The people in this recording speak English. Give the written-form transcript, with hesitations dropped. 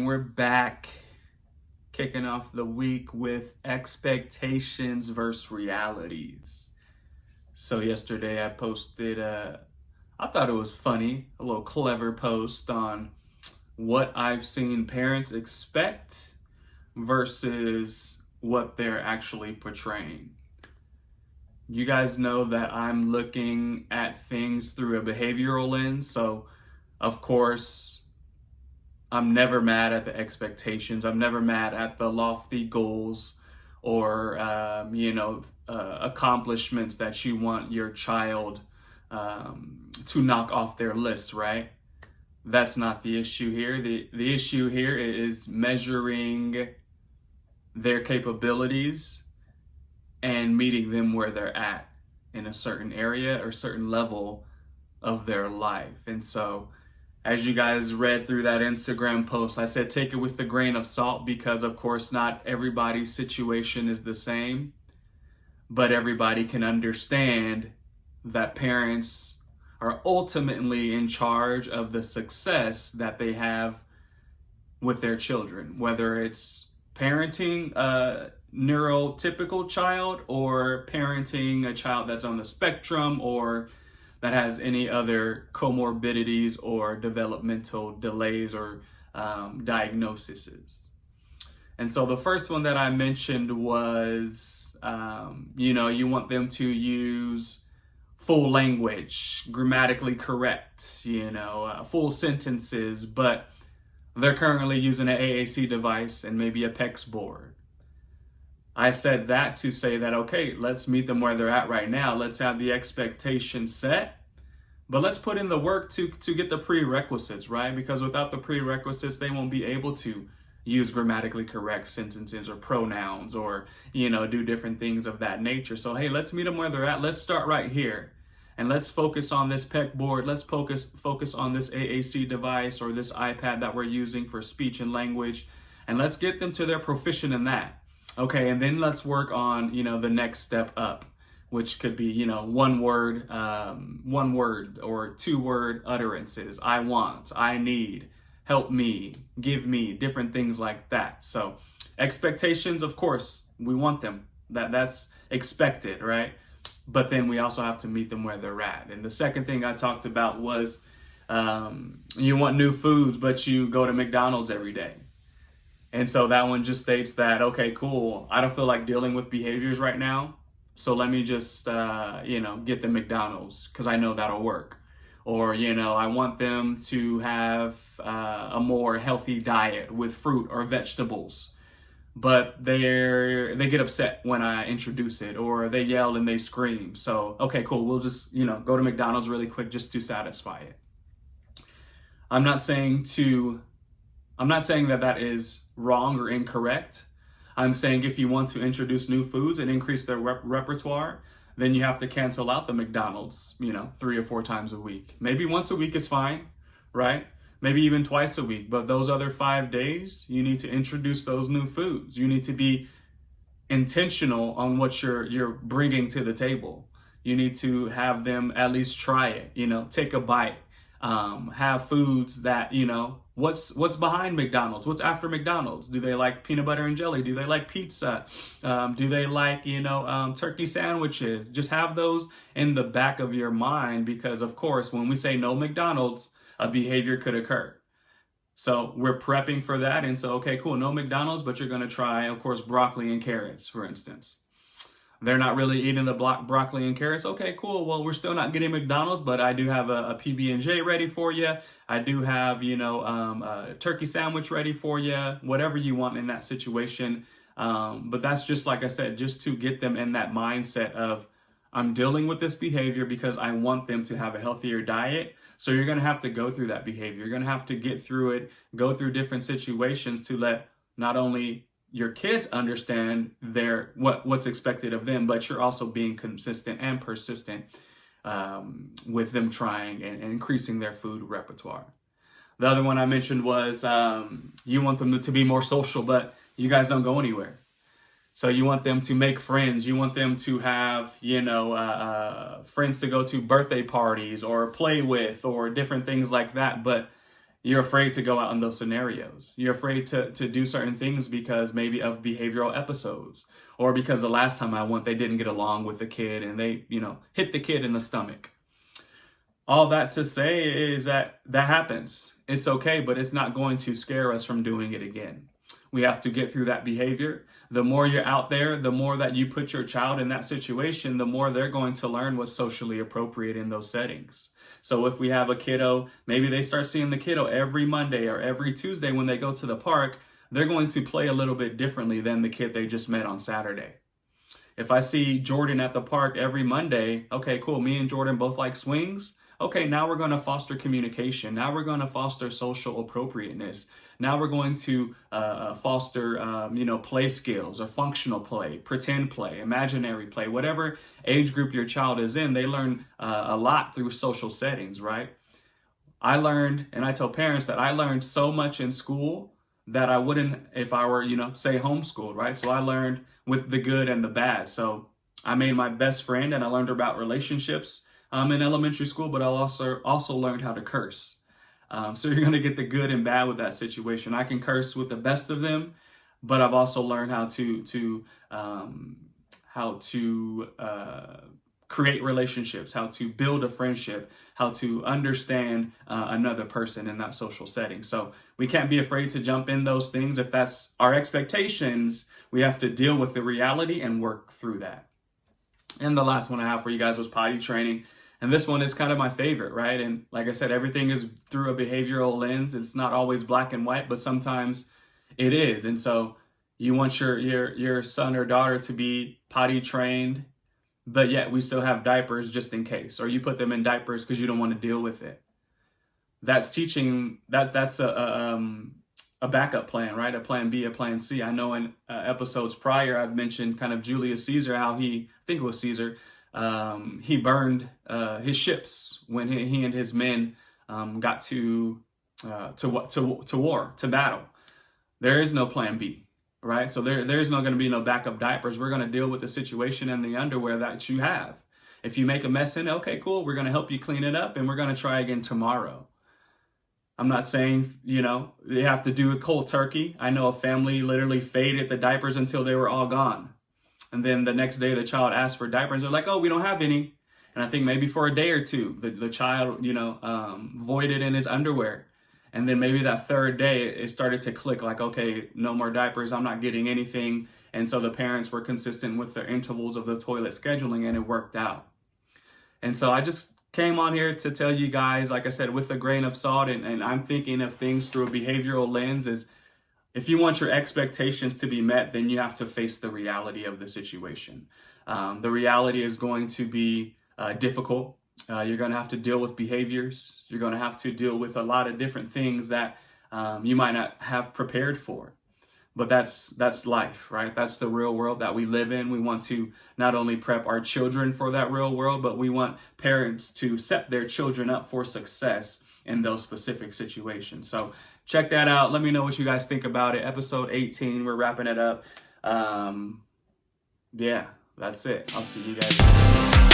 and we're back kicking off the week with expectations versus realities. So yesterday I posted I thought it was funny, a little clever post on what I've seen parents expect versus what they're actually portraying. You guys know that I'm looking at things through a behavioral lens, so of course I'm never mad at the expectations. I'm never mad at the lofty goals or, accomplishments that you want your child to knock off their list, right? That's not the issue here. The issue here is measuring their capabilities and meeting them where they're at in a certain area or certain level of their life. And so, as you guys read through that Instagram post, I said take it with a grain of salt because, of course, not everybody's situation is the same, but everybody can understand that parents are ultimately in charge of the success that they have with their children, whether it's parenting a neurotypical child or parenting a child that's on the spectrum or that has any other comorbidities or developmental delays or diagnoses. And so the first one that I mentioned was, you want them to use full language, grammatically correct, full sentences, but they're currently using an AAC device and maybe a PEX board. I said that to say that, okay, let's meet them where they're at right now. Let's have the expectation set, but let's put in the work to get the prerequisites, right? Because without the prerequisites, they won't be able to use grammatically correct sentences or pronouns or, do different things of that nature. So, hey, let's meet them where they're at. Let's start right here. And let's focus on this PEC board. Let's focus on this AAC device or this iPad that we're using for speech and language. And let's get them to their proficient in that. Okay, and then let's work on, the next step up, which could be, one word or 2-word utterances. I want, I need, help me, give me, different things like that. So expectations, of course, we want them. That's expected, right? But then we also have to meet them where they're at. And the second thing I talked about was you want new foods, but you go to McDonald's every day. And so that one just states that, okay, cool, I don't feel like dealing with behaviors right now. So let me just, get the McDonald's because I know that'll work. Or, I want them to have a more healthy diet with fruit or vegetables. But they get upset when I introduce it, or they yell and they scream. So, okay, cool, we'll just, go to McDonald's really quick just to satisfy it. I'm not saying that is wrong or incorrect. I'm saying if you want to introduce new foods and increase their repertoire, then you have to cancel out the McDonald's, 3 or 4 times a week. Maybe once a week is fine, right? Maybe even twice a week. But those other 5 days, you need to introduce those new foods. You need to be intentional on what you're bringing to the table. You need to have them at least try it, take a bite. Have foods that, what's behind McDonald's? What's after McDonald's? Do they like peanut butter and jelly? Do they like pizza? Do they like, turkey sandwiches? Just have those in the back of your mind because, of course, when we say no McDonald's, a behavior could occur. So we're prepping for that. And so, okay, cool, no McDonald's, but you're going to try, of course, broccoli and carrots, for instance. They're not really eating the broccoli and carrots. Okay, cool. Well, we're still not getting McDonald's, but I do have a PB&J ready for you. I do have, a turkey sandwich ready for you, whatever you want in that situation. But that's just, like I said, just to get them in that mindset of, I'm dealing with this behavior because I want them to have a healthier diet. So you're going to have to go through that behavior. You're going to have to get through it, go through different situations to let not only your kids understand what's expected of them, but you're also being consistent and persistent with them trying and increasing their food repertoire. The other one I mentioned was you want them to be more social, but you guys don't go anywhere. So you want them to make friends. You want them to have, friends to go to birthday parties or play with or different things like that. But You're afraid to go out in those scenarios. You're afraid to do certain things because maybe of behavioral episodes, or because the last time I went, they didn't get along with the kid and they, hit the kid in the stomach. All that to say is that happens. It's okay, but it's not going to scare us from doing it again. We have to get through that behavior. The more you're out there, the more that you put your child in that situation, the more they're going to learn what's socially appropriate in those settings. So if we have a kiddo, maybe they start seeing the kiddo every Monday or every Tuesday when they go to the park, they're going to play a little bit differently than the kid they just met on Saturday. If I see Jordan at the park every Monday, okay, cool, me and Jordan both like swings. Okay, now we're going to foster communication. Now we're going to foster social appropriateness. Now we're going to foster, play skills or functional play, pretend play, imaginary play, whatever age group your child is in. They learn a lot through social settings, right? I learned, and I tell parents that I learned so much in school that I wouldn't if I were, say homeschooled, right? So I learned with the good and the bad. So I made my best friend and I learned about relationships in elementary school, but I also learned how to curse. So you're going to get the good and bad with that situation. I can curse with the best of them, but I've also learned how to create relationships, how to build a friendship, how to understand another person in that social setting. So we can't be afraid to jump in those things. If that's our expectations, we have to deal with the reality and work through that. And the last one I have for you guys was potty training. And this one is kind of my favorite, right? And like I said, everything is through a behavioral lens. It's not always black and white, but sometimes it is. And so you want your son or daughter to be potty trained, but yet we still have diapers just in case. Or you put them in diapers because you don't want to deal with it. That's teaching, that's a backup plan, right? A plan B, a plan C. I know in episodes prior, I've mentioned kind of Julius Caesar, how I think it was Caesar, he burned his ships when he and his men got to war, to battle. There is no plan B, right? So there's not going to be no backup diapers. We're going to deal with the situation and the underwear that you have. If you make a mess in it, okay, cool. We're going to help you clean it up and we're going to try again tomorrow. I'm not saying, they have to do it cold turkey. I know a family literally faded the diapers until they were all gone. And then the next day the child asked for diapers. They're like, oh, we don't have any. And I think maybe for a day or two, the child, voided in his underwear. And then maybe that third day it started to click like, okay, no more diapers. I'm not getting anything. And so the parents were consistent with their intervals of the toilet scheduling and it worked out. And so I just came on here to tell you guys, like I said, with a grain of salt, and I'm thinking of things through a behavioral lens, is if you want your expectations to be met, then you have to face the reality of the situation. The reality is going to be difficult. You're going to have to deal with behaviors. You're going to have to deal with a lot of different things that you might not have prepared for. But that's life, right? That's the real world that we live in. We want to not only prep our children for that real world, but we want parents to set their children up for success in those specific situations. So check that out. Let me know what you guys think about it. Episode 18, we're wrapping it up. Yeah, that's it. I'll see you guys.